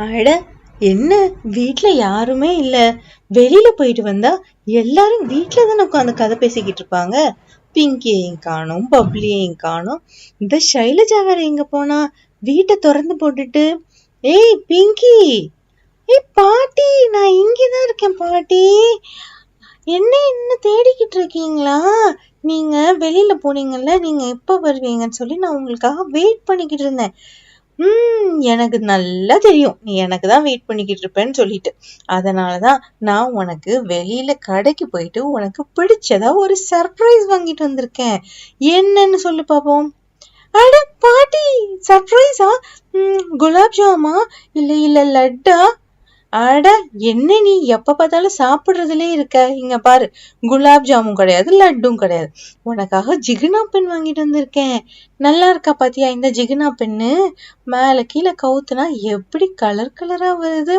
அட, என்ன வீட்ல யாருமே இல்ல, வெளியில போயிட்டு வந்தா எல்லாரும் வீட்ல தானே உட்காந்து கதை பேசிக்கிட்டு இருப்பாங்க. பிங்கியையும் காணோம், பப்ளியையும் காணோம். இந்த ஷைலஜா வேற எங்க போனா? வீட்டை திறந்து போட்டுட்டு, ஏய் பிங்கி, ஏய் பாட்டி, நான் இங்கதான் இருக்கேன் பாட்டி. என்ன தேடிக்கிட்டு இருக்கீங்களா? நீங்க வெளியில போனீங்கல்ல, நீங்க எப்ப வருவீங்கன்னு சொல்லி நான் உங்களுக்காக வெயிட் பண்ணிக்கிட்டு இருந்தேன். எனக்கு நல்லா தெரியும் நீ எனக்கு தான் வெயிட் பண்ணிக்கிட்டு இருப்பேன்னு சொல்லிட்டு. அதனாலதான் நான் உனக்கு வெளியில கடைக்கு போயிட்டு உனக்கு பிடிச்சதா ஒரு சர்ப்ரைஸ் வாங்கிட்டு வந்திருக்கேன். என்னன்னு சொல்லு பாப்போம். அட பாட்டி, சர்ப்ரைஸா? குலாப் ஜாமா இல்ல லட்டா? அட, என்ன நீ எப்ப பார்த்தாலும் சாப்பிடுறதுலே இருக்க. இங்க பாரு, குலாப் ஜாமுன் கிடையாது, லட்டும் கிடையாது. உனக்காக ஜிகினா பென் வாங்கிட்டு வந்திருக்கேன். நல்லா இருக்கா பாத்தியா இந்த ஜிகினா பென்னு? மேல கீழே கவுத்துனா எப்படி கலர் கலரா வருது.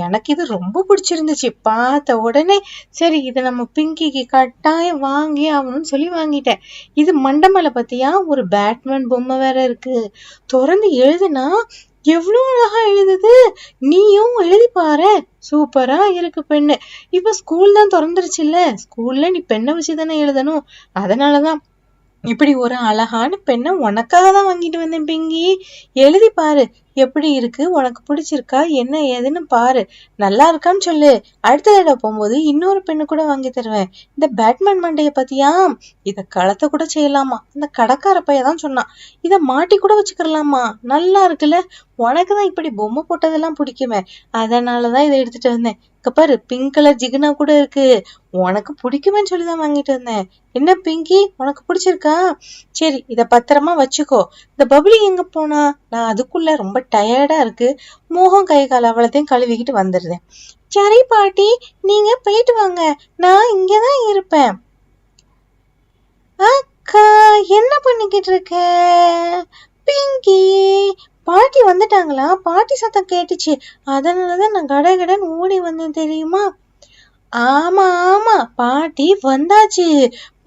எனக்கு இது ரொம்ப பிடிச்சிருந்துச்சு. பார்த்த உடனே சரி, இதை நம்ம பிங்கிக்கு கட்டாயம் வாங்கி ஆகணும்னு சொல்லி வாங்கிட்டேன். இது மண்டமலை பத்தியா ஒரு பேட்மேன் பொம்மை வேற இருக்கு. திறந்து எழுதுனா எவ்வளவு அழகா எழுதுது. நீயும் எழுதி பாரு, சூப்பரா இருக்கு பெண்ணு. இப்ப ஸ்கூல் தான் திறந்துருச்சுல்ல, ஸ்கூல்ல நீ பெண்ணை வச்சுதானே எழுதணும். அதனாலதான் இப்படி ஒரு அழகான பெண்ணை உனக்காக தான் வாங்கிட்டு வந்தேன் பிங்கி. எழுதி பாரு, எப்படி இருக்கு, உனக்கு பிடிச்சிருக்கா, என்ன ஏதுன்னு பாரு. நல்லா இருக்கான்னு சொல்லு. அடுத்த தடவை போகும்போது இன்னொரு பெண்ணு கூட வாங்கி தருவேன். இந்த பேட்மேன் மண்டைய பத்தியா? இத களத்தை கூட செய்யலாமா, இந்த கடைக்கார பையதான் சொன்னான். இத மாட்டி கூட வச்சுக்கலாமா. நல்லா இருக்குல்ல. உனக்குதான் இப்படி பொம்மை போட்டதெல்லாம் பிடிக்குமே, அதனாலதான் இதை எடுத்துட்டு வந்தேன். பாரு, பிங்க் கலர் ஜிகினா கூட இருக்கு. உனக்கு பிடிக்குமேன்னு சொல்லிதான் வாங்கிட்டு வந்தேன். என்ன பிங்கி, உனக்கு பிடிச்சிருக்கா? சரி, இத பத்திரமா வச்சுக்கோ. இந்த பப்ளி எங்க போனா? நான் அதுக்குள்ள ரொம்ப டயர்டா இருக்கு, மோகம் கை கால் அவ்வளத்தையும் கழுவிக்கிட்டு வந்துடுறேன். சரி பாட்டி, நீங்க போயிட்டு வாங்க, நான் இங்கதான் இருப்பேன். அக்கா, என்ன பண்ணிக்கிட்டு இருக்க? பிங்கி, பாட்டி வந்துட்டாங்களா? பாட்டி சத்தம் கேட்டுச்சு, அதனாலதான் நான் கடகடன் ஓடி வந்தேன் தெரியுமா? ஆமா ஆமா, பாட்டி வந்தாச்சு.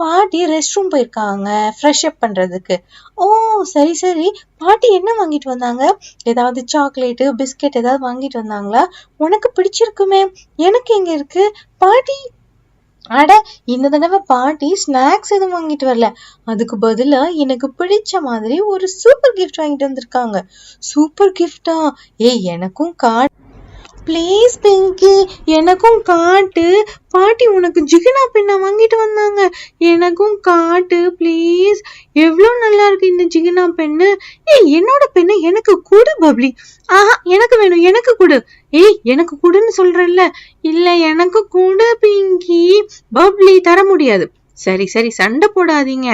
பாட்டி ரெஸ்ட் ரூம் போயிருக்காங்க ஃப்ரெஷ் அப் பண்றதுக்கு. ஓ சரி சரி, பாட்டி என்ன வாங்கிட்டு வந்தாங்க? ஏதாவது சாக்லேட்டு பிஸ்கெட் ஏதாவது வாங்கிட்டு வந்தாங்களா? உனக்கு பிடிச்சிருக்குமே. எனக்கு எங்க இருக்கு பாட்டி? அட, இந்த தடவை பாட்டி ஸ்நாக்ஸ் எதுவும் வாங்கிட்டு வரல. அதுக்கு பதிலா எனக்கு பிடிச்ச மாதிரி ஒரு சூப்பர் கிஃப்ட் வாங்கிட்டு வந்திருக்காங்க. சூப்பர் கிஃப்டா? ஏய், எனக்கும் காட்டு ப்ளீஸ் பிங்கி, எனக்கும் காட்டு. பாட்டி உனக்கு ஜிகினா பெண்ணை வாங்கிட்டு வந்தாங்க, எனக்கும் காட்டு ப்ளீஸ். எவ்வளவு நல்லா இருக்கு இந்த ஜிகினா பெண்ணு. ஏய், என்னோட பெண்ணை எனக்கு கொடு பப்ளி. ஆஹா, எனக்கு வேணும், எனக்கு கொடு. ஏய், எனக்கு கொடுன்னு சொல்றேன்ல. இல்ல, எனக்கு கொடு பிங்கி. பப்ளி தர முடியாது. சரி சரி, சண்டை போடாதீங்க.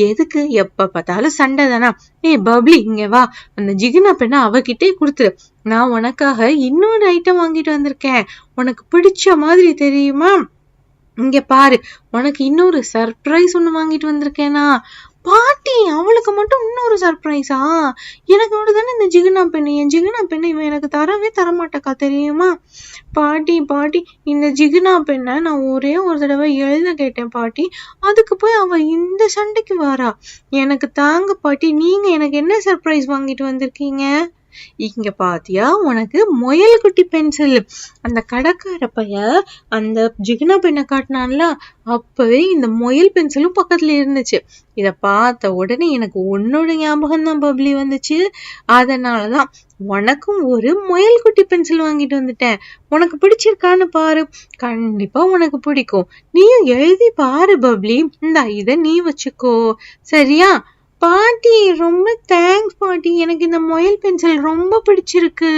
எதுக்கு எப்ப பார்த்தாலும் சண்டை தானா? ஏய் பப்ளி, இங்க வா. அந்த ஜிகினா பெண்ணை அவகிட்டே கொடுத்துரு. நான் உனக்காக இன்னொரு ஐட்டம் வாங்கிட்டு வந்திருக்கேன், உனக்கு பிடிச்ச மாதிரி தெரியுமா? இங்க பாரு, உனக்கு இன்னொரு சர்ப்ரைஸ் ஒண்ணு வாங்கிட்டு வந்திருக்கேனா? பாட்டி, அவளுக்கு மட்டும் இன்னொரு சர்ப்ரைஸா? எனக்கு மட்டும் தானே இந்த ஜிகினா பெண்ணு. என் ஜிகினா பெண்ணு இவன் எனக்கு தரவே தரமாட்டக்கா தெரியுமா? பாட்டி பாட்டி, இந்த ஜிகினா பெண்ணை நான் ஒரே ஒரு தடவை எழுத கேட்டேன் பாட்டி, அதுக்கு போய் அவ இந்த சண்டைக்கு வாரா. எனக்கு தாங்க பாட்டி, நீங்க எனக்கு என்ன சர்ப்ரைஸ் வாங்கிட்டு வந்திருக்கீங்க? இங்க பாத்தியா, உனக்கு முயல் குட்டி பென்சில். அந்த கடைக்கார பைய அந்த ஜிகினா பெண்ணை காட்டினான்ல, அப்பவே இந்த முயல் பென்சிலும் பக்கத்துல இருந்துச்சு. இத பார்த்த உடனே எனக்கு உன்னோட ஞாபகம் தான் பப்ளி வந்துச்சு. அதனாலதான் உனக்கும் ஒரு முயல் குட்டி பென்சில் வாங்கிட்டு வந்துட்டேன். உனக்கு பிடிச்சிருக்கான்னு பாரு, கண்டிப்பா உனக்கு பிடிக்கும். நீயும் எழுதி பாரு பப்ளி. இந்தா, இத நீ வச்சுக்கோ, சரியா? பாட்டி, ரொம்ப தேங்க்ஸ் பாட்டி, எனக்கு இந்த முயல் பென்சில் ரொம்ப பிடிச்சிருக்கு.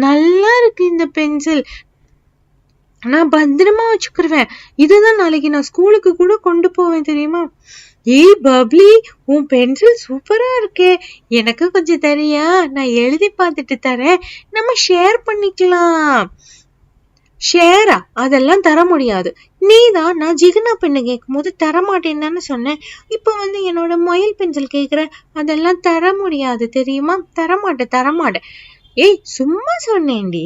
நல்லா இருக்கு இந்த பென்சில், நான் பத்திரமா வச்சுக்கிருவேன். இதுதான் நாளைக்கு நான் ஸ்கூலுக்கு கூட கொண்டு போவேன் தெரியுமா? ஏய் பப்ளி, உன் பென்சில் சூப்பரா இருக்கே, எனக்கு கொஞ்சம் தரியா? நான் எழுதி பார்த்துட்டு தரேன், நம்ம ஷேர் பண்ணிக்கலாம். ஷேரா? அதெல்லாம் தர முடியாது. நீதான் நான் ஜிகினா பெண்ணு கேட்கும் போது தரமாட்டேன்னு தானே சொன்னேன். இப்ப என்னோட முயல் பென்சில் கேக்குற, அதெல்லாம் தர முடியாது தெரியுமா? தரமாட்டேன். ஏய் சும்மா சொன்னேன்டி,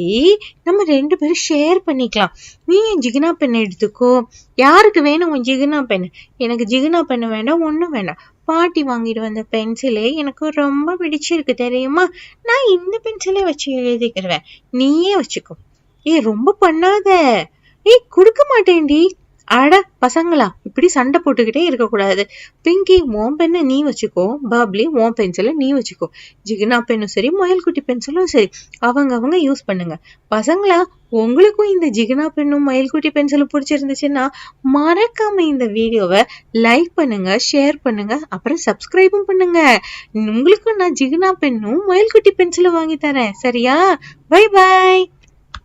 நம்ம 2 பேரும் ஷேர் பண்ணிக்கலாம். நீ என் ஜிகினா பென் எடுத்துக்கோ. யாருக்கு வேணும் உன் ஜிகினா பென்? எனக்கு ஜிகினா பென் வேண்டாம், ஒண்ணும் வேண்டாம். பாட்டி வாங்கிட்டு வந்த பென்சிலே எனக்கு ரொம்ப பிடிச்சிருக்கு தெரியுமா, நான் இந்த பென்சிலே வச்சு எழுதிக்கிறேன், நீயே வச்சுக்கோ. ஏய் ரொம்ப பண்ணாத. ஏய் கொடுக்க மாட்டேன்டி. அட பசங்களா, இப்படி சண்டை போட்டுக்கிட்டே இருக்க கூடாது. பிங்கி உன் பெண்ணை நீ வச்சுக்கோ, பப்ளி உன் பென்சிலை நீ வச்சுக்கோ. ஜிகினா பென்னும் சரி, முயல்குட்டி பென்சிலும் சரி, அவங்க யூஸ் பண்ணுங்க. பசங்களா, உங்களுக்கும் இந்த ஜிகினா பென்னும் மயில்குட்டி பென்சிலும் பிடிச்சிருந்துச்சுன்னா மறக்காம இந்த வீடியோவை லைக் பண்ணுங்க, ஷேர் பண்ணுங்க, அப்புறம் சப்ஸ்கிரைபும் பண்ணுங்க. உங்களுக்கும் நான் ஜிகினா பென்னும் மயில்குட்டி பென்சிலும் வாங்கி தரேன், சரியா? Bye bye.